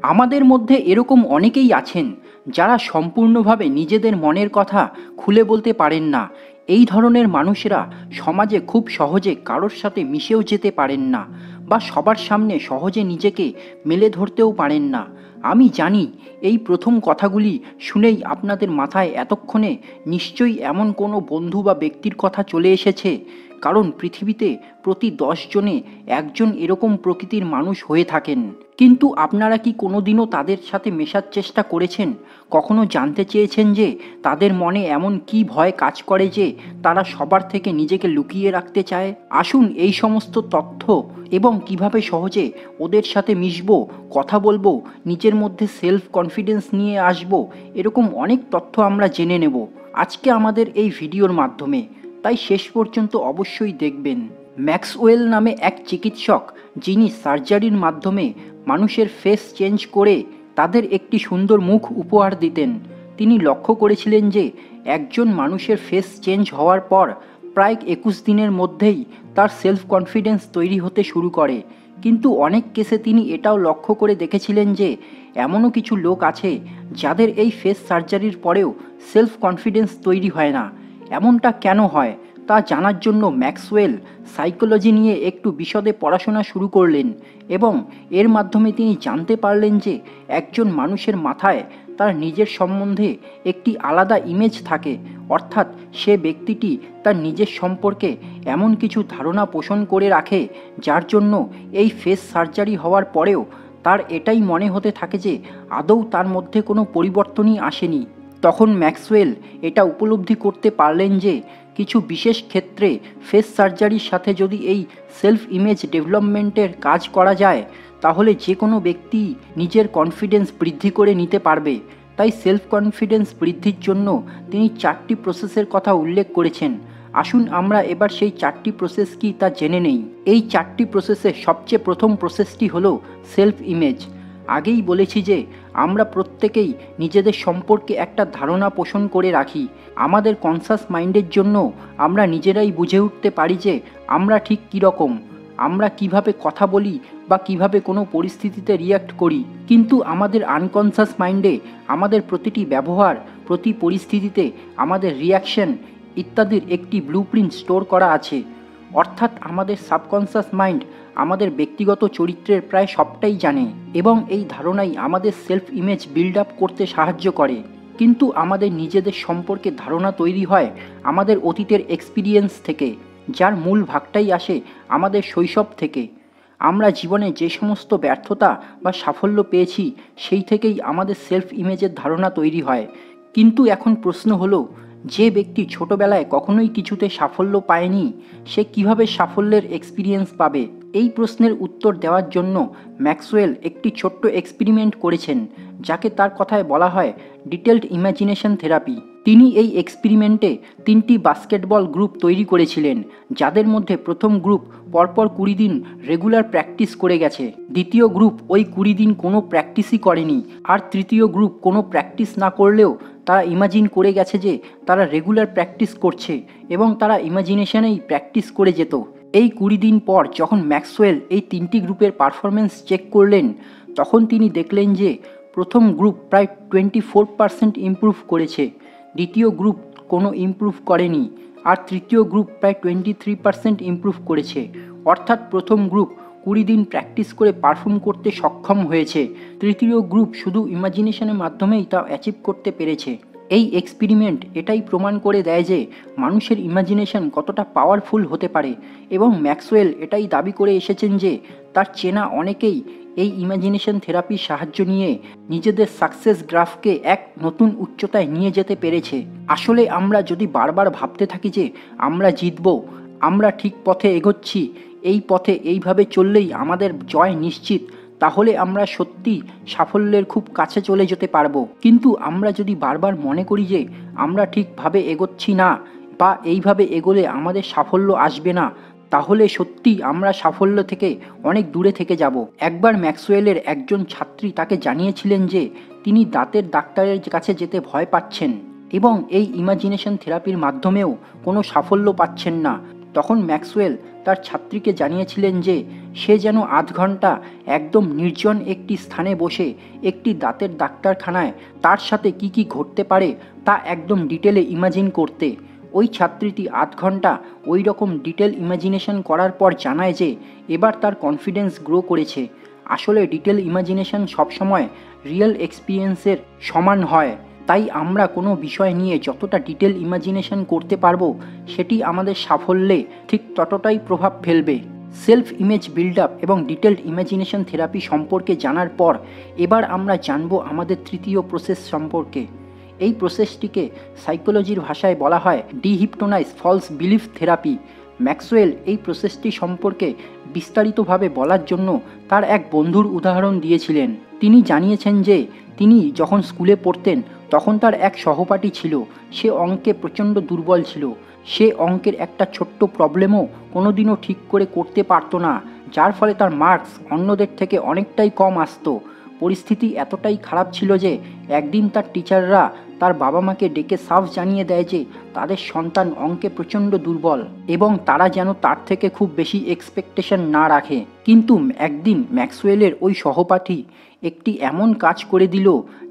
আমাদের মধ্যে এরকম অনেকেই আছেন যারা সম্পূর্ণভাবে নিজেদের মনের কথা খুলে বলতে পারেন না। এই ধরনের মানুষেরা সমাজে খুব সহজে কারোর সাথে মিশেও যেতে পারেন না বা সবার সামনে সহজে নিজেকে মেলে ধরতেও পারেন না। আমি জানি এই প্রথম কথাগুলি শুনেই আপনাদের মাথায় এতক্ষণে নিশ্চয়ই এমন কোনো বন্ধু বা ব্যক্তির কথা চলে এসেছে, কারণ পৃথিবীতে প্রতি 10 জনে একজন এরকম প্রকৃতির মানুষ হয়ে থাকেন। কিন্তু আপনারা কি কোনোদিনও তাদের সাথে মেশার চেষ্টা করেছেন? কখনো জানতে চেয়েছেন যে তাদের মনে এমন কী ভয় কাজ করে যে তারা সবার থেকে নিজেকে লুকিয়ে রাখতে চায়? আসুন এই সমস্ত তথ্য এবং কিভাবে সহজে ওদের সাথে মিশবো, কথা বলবো, নিজের মধ্যে সেলফ কনফিডেন্স নিয়ে আসবো, এরকম অনেক তথ্য আমরা জেনে নেব আজকে আমাদের এই ভিডিওর মাধ্যমে। তাই শেষ পর্যন্ত অবশ্যই দেখবেন। ম্যাক্সওয়েল নামে এক চিকিৎসক, যিনি সার্জারির মাধ্যমে মানুষের ফেস চেঞ্জ করে তাদের একটি সুন্দর মুখ উপহার দিতেন, তিনি লক্ষ্য করেছিলেন যে একজন মানুষের ফেস চেঞ্জ হওয়ার পর প্রায় 21 দিনের মধ্যেই তার সেলফ কনফিডেন্স তৈরি হতে শুরু করে। কিন্তু অনেক কেসে তিনি এটাও লক্ষ্য করে দেখেছিলেন যে এমনও কিছু লোক আছে যাদের এই ফেস সার্জারির পরেও সেলফ কনফিডেন্স তৈরি হয় না। এমনটা কেন হয় তা জানার জন্য ম্যাক্সওয়েল সাইকোলজি নিয়ে একটু বিশদে পড়াশোনা শুরু করলেন এবং এর মাধ্যমে তিনি জানতে পারলেন যে একজন মানুষের মাথায় তার নিজের সম্বন্ধে একটি আলাদা ইমেজ থাকে, অর্থাৎ সে ব্যক্তিটি তার নিজের সম্পর্কে এমন কিছু ধারণা পোষণ করে রাখে যার জন্য এই ফেস সার্জারি হওয়ার পরেও তার এটাই মনে হতে থাকে যে আদৌ তার মধ্যে কোনো পরিবর্তনই আসেনি। তখন ম্যাক্সওয়েল এটা উপলব্ধি করতে পারলেন যে কিছু বিশেষ ক্ষেত্রে ফেস সার্জারির সাথে যদি এই সেলফ ইমেজ ডেভেলপমেন্টের কাজ করা যায় তাহলে যে কোনো ব্যক্তি নিজের কনফিডেন্স বৃদ্ধি করে নিতে পারবে। তাই সেলফ কনফিডেন্স বৃদ্ধির জন্য তিনি 4টি প্রসেসের কথা উল্লেখ করেছেন। আসুন আমরা এবার সেই 4টি প্রসেস কি তা জেনে নেই। এই 4টি প্রসেসে সবচেয়ে প্রথম প্রসেসটি হলো সেলফ ইমেজ। আগেই বলেছি যে আমরা প্রত্যেকেই নিজেদের সম্পর্কে একটা ধারণা পোষণ করে রাখি। আমাদের কনসাস মাইন্ডের জন্য আমরা নিজেরাই বুঝে উঠতে পারি যে আমরা ঠিক কীরকম, আমরা কিভাবে কথা বলি বা কিভাবে কোনো পরিস্থিতিতে রিয়্যাক্ট করি। কিন্তু আমাদের আনকনসাস মাইন্ডে আমাদের প্রতিটি ব্যবহার, প্রতি পরিস্থিতিতে আমাদের রিয়াকশন ইত্যাদির একটি ব্লুপ্রিন্ট স্টোর করা আছে। অর্থাৎ আমাদের সাবকনসাস মাইন্ড আমাদের ব্যক্তিগত চরিত্রের প্রায় সবটাই জানে এবং এই ধারণাই আমাদের সেলফ ইমেজ বিল্ড আপ করতে সাহায্য করে। কিন্তু আমাদের নিজেদের সম্পর্কে ধারণা তৈরি হয় আমাদের অতীতের এক্সপিরিয়েন্স থেকে, যার মূল ভাগটাই আসে আমাদের শৈশব থেকে। আমরা জীবনে যে সমস্ত ব্যর্থতা বা সাফল্য পেয়েছি সেই থেকেই আমাদের সেলফ ইমেজের ধারণা তৈরি হয়। কিন্তু এখন প্রশ্ন হলো, যে ব্যক্তি ছোটবেলায় কখনোই কিছুতে সাফল্য পায়নি সে কিভাবে সাফল্যের এক্সপিরিয়েন্স পাবে? এই প্রশ্নের উত্তর দেওয়ার জন্য ম্যাক্সওয়েল একটি ছোট্ট এক্সপেরিমেন্ট করেছেন, যাকে তার কথায় বলা হয় ডিটেলড ইমাজিনেশন থেরাপি। তিনি এই এক্সপেরিমেন্টে 3টি বাস্কেটবল গ্রুপ তৈরি করেছিলেন, যাদের মধ্যে প্রথম গ্রুপ পরপর 20 দিন রেগুলার প্র্যাকটিস করে গেছে, দ্বিতীয় গ্রুপ ওই 20 দিন কোনো প্র্যাকটিসই করেনি, আর তৃতীয় গ্রুপ কোনো প্র্যাকটিস না করলেও তারা ইমাজিন করে গেছে যে তারা রেগুলার প্র্যাকটিস করছে এবং তারা ইমাজিনেশনেই প্র্যাকটিস করে যেত। এই 20 দিন পর যখন ম্যাক্সওয়েল এই 3টি গ্রুপের পারফরমেন্স চেক করলেন তখন তিনি দেখলেন যে প্রথম গ্রুপ প্রায় 24% ইমপ্রুভ করেছে, দ্বিতীয় গ্রুপ কোনো ইমপ্রুভ করেনি, আর তৃতীয় গ্রুপ প্রায় 23% ইমপ্রুভ করেছে। অর্থাৎ প্রথম গ্রুপ 20 দিন প্র্যাকটিস করে পারফর্ম করতে সক্ষম হয়েছে, তৃতীয় গ্রুপ শুধু ইমাজিনেশনের মাধ্যমেই তা অ্যাচিভ করতে পেরেছে। এই এক্সপেরিমেন্ট এটাই প্রমাণ করে দেয় যে মানুষের ইমাজিনেশন কতটা পাওয়ারফুল হতে পারে এবং ম্যাক্সওয়েল এটাই দাবি করে এসেছেন যে তার চেনা অনেকেই এই ইমাজিনেশন থেরাপির সাহায্য নিয়ে নিজেদের সাকসেস গ্রাফকে এক নতুন উচ্চতায় নিয়ে যেতে পেরেছে। আসলে আমরা যদি বারবার ভাবতে থাকি যে আমরা জিতব, আমরা ঠিক পথে এগোচ্ছি, এই পথে এইভাবে চললেই আমাদের জয় নিশ্চিত, তাহলে আমরা সত্যি সাফল্যের খুব কাছে চলে যেতে পারবো। কিন্তু আমরা যদি বারবার মনে করি যে আমরা ঠিকভাবে এগোচ্ছি না বা এইভাবে এগোলে আমাদের সাফল্য আসবে না, তাহলে সত্যি আমরা সাফল্য থেকে অনেক দূরে থেকে যাব। একবার ম্যাক্সওয়েলের একজন ছাত্রী তাকে জানিয়েছিলেন যে তিনি দাঁতের ডাক্তারের কাছে যেতে ভয় পাচ্ছেন এবং এই ইমাজিনেশন থেরাপির মাধ্যমেও কোনো সাফল্য পাচ্ছেন না। তখন ম্যাক্সওয়েল তার ছাত্রীকে জানিয়েছিলেন যে সে যেন আধ ঘন্টা একদম নির্জন একটি স্থানে বসে একটি দাঁতের ডাক্তারখানায় তার সাথে কি কি ঘটতে পারে তা একদম ডিটেলে ইমাজিন করতে। ওই ছাত্রীটি আধ ঘন্টা ওই রকম ডিটেল ইমাজিনেশন করার পর জানায় যে এবার তার কনফিডেন্স গ্রো করেছে। আসলে ডিটেল ইমাজিনেশন সবসময় রিয়েল এক্সপিরিয়েন্সের সমান হয়, তাই আমরা কোনো বিষয় নিয়ে যতটা ডিটেল ইমাজিনেশন করতে পারবো সেটি আমাদের সাফল্যে ঠিক ততটাই প্রভাব ফেলবে। সেলফ ইমেজ বিল্ড আপ এবং ডিটেলড ইমাজিনেশন থেরাপি সম্পর্কে জানার পর এবার আমরা জানবো আমাদের তৃতীয় প্রসেস সম্পর্কে। এই প্রসেসটিকে সাইকোলজির ভাষায় বলা হয় ডিহিপটোনাইজ ফলস বিলিফ থেরাপি। ম্যাক্সওয়েল এই প্রসেসটি সম্পর্কে বিস্তারিতভাবে বলার জন্য তার এক বন্ধুর উদাহরণ দিয়েছিলেন। তিনি জানিয়েছেন যে তিনি যখন স্কুলে পড়তেন তখন তার এক সহপাঠী ছিল, সে অঙ্কে প্রচণ্ড দুর্বল ছিল। সে অঙ্কের একটা ছোট্ট প্রবলেমও কোনোদিনও ঠিক করে করতে পারতো না, যার ফলে তার মার্কস অন্যদের থেকে অনেকটাই কম আসতো। পরিস্থিতি এতটাই খারাপ ছিল যে একদিন তার টিচাররা তার বাবা মাকে ডেকে সাফ জানিয়ে দেয় যে তাদের সন্তান অঙ্কে প্রচণ্ড দুর্বল এবং তারা যেন তার থেকে খুব বেশি এক্সপেকটেশন না রাখে। কিন্তু একদিন ম্যাক্সওয়েলের ওই সহপাঠী একটি এমন কাজ করে দিল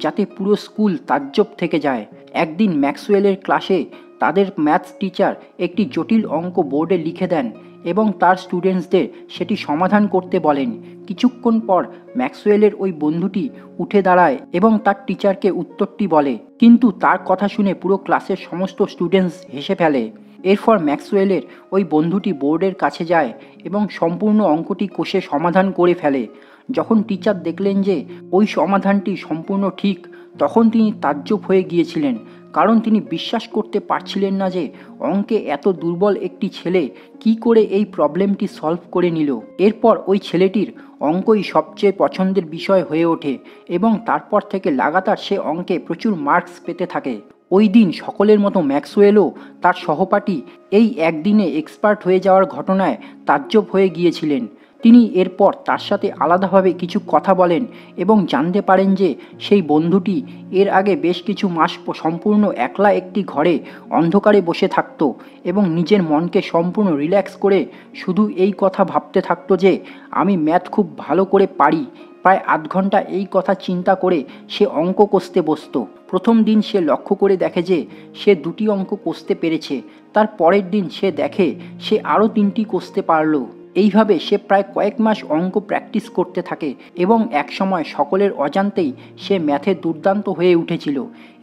যাতে পুরো স্কুল তাজ্জব থেকে যায়। একদিন ম্যাক্সওয়েলের ক্লাসে তাদের ম্যাথস টিচার একটি জটিল অঙ্ক বোর্ডে লিখে দেন এবং তার স্টুডেন্টসদের সেটি সমাধান করতে বলেন। কিছুক্ষণ পর ম্যাক্সওয়েলের ওই বন্ধুটি উঠে দাঁড়ায় এবং তার টিচারকে উত্তরটি বলে, কিন্তু তার কথা শুনে পুরো ক্লাসের সমস্ত স্টুডেন্টস হেসে ফেলে। এরপর ম্যাক্সওয়েলের ওই বন্ধুটি বোর্ডের কাছে যায় এবং সম্পূর্ণ অঙ্কটি কষে সমাধান করে ফেলে। যখন টিচার দেখলেন যে ওই সমাধানটি সম্পূর্ণ ঠিক, তখন তিনি তাজ্জব হয়ে গিয়েছিলেন, কারণ তিনি বিশ্বাস করতে পারছিলেন না যে অঙ্কে এত দুর্বল একটি ছেলে কি করে এই প্রবলেমটি সলভ করে নিল। এরপর ওই ছেলেটির অঙ্কই সবচেয়ে পছন্দের বিষয় হয়ে ওঠে এবং তারপর থেকে লাগাতার সে অঙ্কে প্রচুর মার্কস পেতে থাকে। ওই দিন সকলের মতো ম্যাক্সওয়েলও তার সহপাঠী এই একদিনে এক্সপার্ট হয়ে যাওয়ার ঘটনায় তাজ্জব হয়ে গিয়েছিলেন। তিনি এরপর তার সাথে আলাদাভাবে কিছু কথা বলেন এবং জানতে পারেন যে সেই বন্ধুটি এর আগে বেশ কিছু মাস সম্পূর্ণ একলা একটি ঘরে অন্ধকারে বসে থাকতো এবং নিজের মনকে সম্পূর্ণ রিল্যাক্স করে শুধু এই কথা ভাবতে থাকতো যে আমি ম্যাথ খুব ভালো করে পারি। প্রায় আধ ঘন্টা এই কথা চিন্তা করে সে অঙ্ক কষতে বসতো। প্রথম দিন সে লক্ষ্য করে দেখে যে সে 2টি অঙ্ক কষতে পেরেছে। তার পরের দিন সে দেখে সে আরও 3টি কষতে পারল। এইভাবে সে প্রায় কয়েক মাস অঙ্ক প্র্যাকটিস করতে থাকে এবং একসময় সকলের অজান্তেই সে ম্যাথে দুর্দান্ত হয়ে উঠেছিল।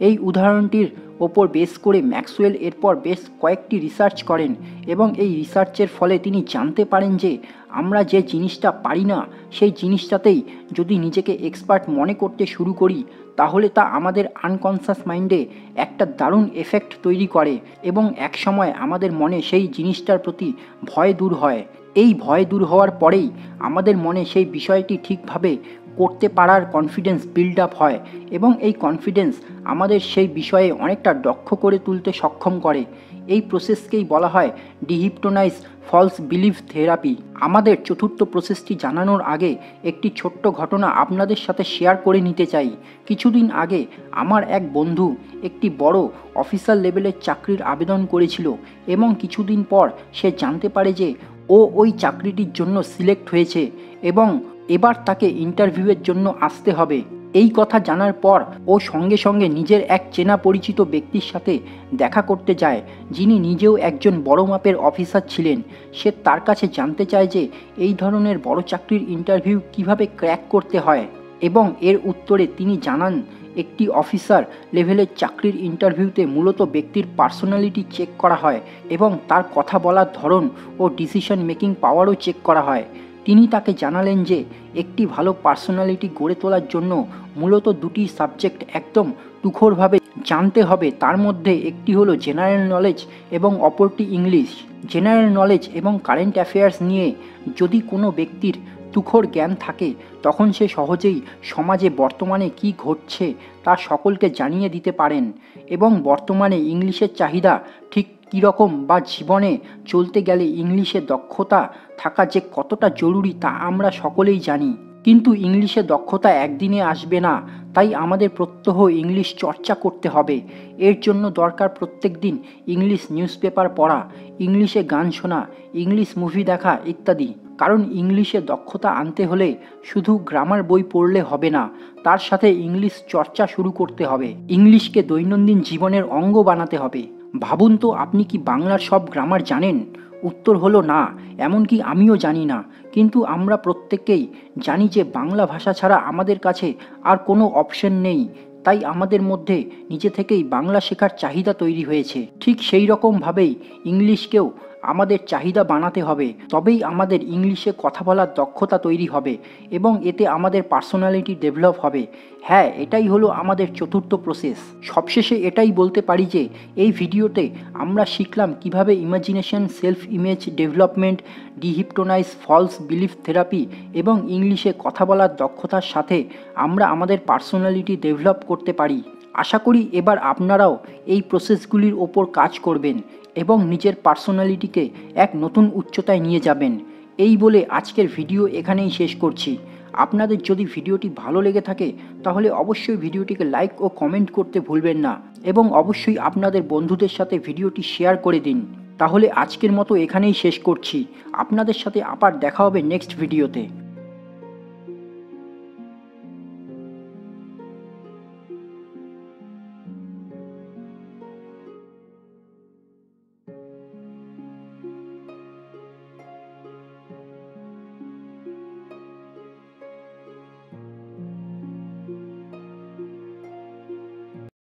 এই উদাহরণটির ওপর বেস করে ম্যাক্সওয়েল এরপর বেশ কয়েকটি রিসার্চ করেন এবং এই রিসার্চের ফলে তিনি জানতে পারেন যে আমরা যে জিনিসটা পারি না সেই জিনিসটাতেই যদি নিজেকে এক্সপার্ট মনে করতে শুরু করি তাহলে তা আমাদের আনকনসাস মাইন্ডে একটা দারুণ এফেক্ট তৈরি করে এবং একসময় আমাদের মনে সেই জিনিসটার প্রতি ভয় দূর হয়। এই ভয় দূর হওয়ার পরেই আমাদের মনে সেই বিষয়টি ঠিকভাবে করতে পারার কনফিডেন্স বিল্ড আপ হয় এবং এই কনফিডেন্স আমাদের সেই বিষয়ে অনেকটা দক্ষ করে তুলতে সক্ষম করে। এই প্রসেসকেই বলা হয় ডিহিপটোনাইজ ফলস বিলিফ থেরাপি। আমাদের চতুর্থ প্রসেসটি জানানোর আগে একটি ছোট্ট ঘটনা আপনাদের সাথে শেয়ার করে নিতে চাই। কিছুদিন আগে আমার এক বন্ধু একটি বড় অফিসার লেভেলের চাকরির আবেদন করেছিল এবং কিছুদিন পর সে জানতে পারে যে ও ওই চাকরিটির জন্য সিলেক্ট হয়েছে এবং এবার তাকে ইন্টারভিউয়ের জন্য আসতে হবে। এই কথা জানার পর ও সঙ্গে সঙ্গে নিজের এক চেনা পরিচিত ব্যক্তির সাথে দেখা করতে যায়, যিনি নিজেও একজন বড় মাপের অফিসার ছিলেন। সে তার কাছে জানতে চায় যে এই ধরনের বড় চাকরির ইন্টারভিউ কিভাবে ক্র্যাক করতে হয় এবং এর উত্তরে তিনি জানান একটি অফিসার লেভেলের চাকরির ইন্টারভিউতে মূলত ব্যক্তির পার্সোনালিটি চেক করা হয় এবং তার কথা বলার ধরন ও ডিসিশন মেকিং পাওয়ারও চেক করা হয়। তিনি তাকে জানালেন যে একটি ভালো পার্সোনালিটি গড়ে তোলার জন্য মূলত 2টি সাবজেক্ট একদম তুখোরভাবে জানতে হবে। তার মধ্যে একটি হলো জেনারেল নলেজ এবং অপরটি ইংলিশ। জেনারেল নলেজ এবং কারেন্ট অ্যাফেয়ার্স নিয়ে যদি কোনো ব্যক্তির তুখোর জ্ঞান থাকে তখন সে সহজেই সমাজে বর্তমানে কি ঘটছে তা সকলকে জানিয়ে দিতে পারেন এবং বর্তমানে ইংলিশের চাহিদা ঠিক কীরকম বা জীবনে চলতে গেলে ইংলিশে দক্ষতা থাকা যে কতটা জরুরি তা আমরা সকলেই জানি। কিন্তু ইংলিশে দক্ষতা একদিনে আসবে না, তাই আমাদের প্রত্যহ ইংলিশ চর্চা করতে হবে। এর জন্য দরকার প্রত্যেক দিন ইংলিশ নিউজ পেপার পড়া, ইংলিশে গান শোনা, ইংলিশ মুভি দেখা ইত্যাদি। কারণ ইংলিশে দক্ষতা আনতে হলে শুধু গ্রামার বই পড়লে হবে না, তার সাথে ইংলিশ চর্চা শুরু করতে হবে। ইংলিশকে দৈনন্দিন জীবনের অঙ্গ বানাতে হবে। ভাবুন তো, আপনি কি বাংলার সব গ্রামার জানেন? উত্তর হলো না, এমনকি আমিও জানি না। কিন্তু আমরা প্রত্যেকেই জানি যে বাংলা ভাষা ছাড়া আমাদের কাছে আর কোনো অপশন নেই। তাই আমাদের মধ্যে নিজে থেকেই বাংলা শেখার চাহিদা তৈরি হয়েছে। ঠিক সেই রকমভাবেই ইংলিশকেও আমাদের চাহিদা বানাতে হবে, তবেই আমাদের ইংলিশে কথা বলার দক্ষতা তৈরি হবে এবং এতে আমাদের পার্সোনালিটি ডেভেলপ হবে। হ্যাঁ, এটাই হলো আমাদের চতুর্থ প্রসেস। সবশেষে এটাই বলতে পারি যে এই ভিডিওতে আমরা শিখলাম কিভাবে imagination, self image development, dehypnotize, false belief therapy এবং ইংলিশে কথা বলার দক্ষতার সাথে আমরা আমাদের পার্সোনালিটি ডেভেলপ করতে পারি। আশা করি এবার আপনারাও এই প্রসেসগুলির ওপর কাজ করবেন এবং নিজের পার্সোনালিটিকে এক নতুন উচ্চতায় নিয়ে যাবেন। এই বলে আজকের ভিডিও এখানেই শেষ করছি। আপনাদের যদি ভিডিওটি ভালো লেগে থাকে তাহলে অবশ্যই ভিডিওটিকে লাইক ও কমেন্ট করতে ভুলবেন না এবং অবশ্যই আপনাদের বন্ধুদের সাথে ভিডিওটি শেয়ার করে দিন। তাহলে আজকের মতো এখানেই শেষ করছি। আপনাদের সাথে আবার দেখা হবে নেক্সট ভিডিওতে।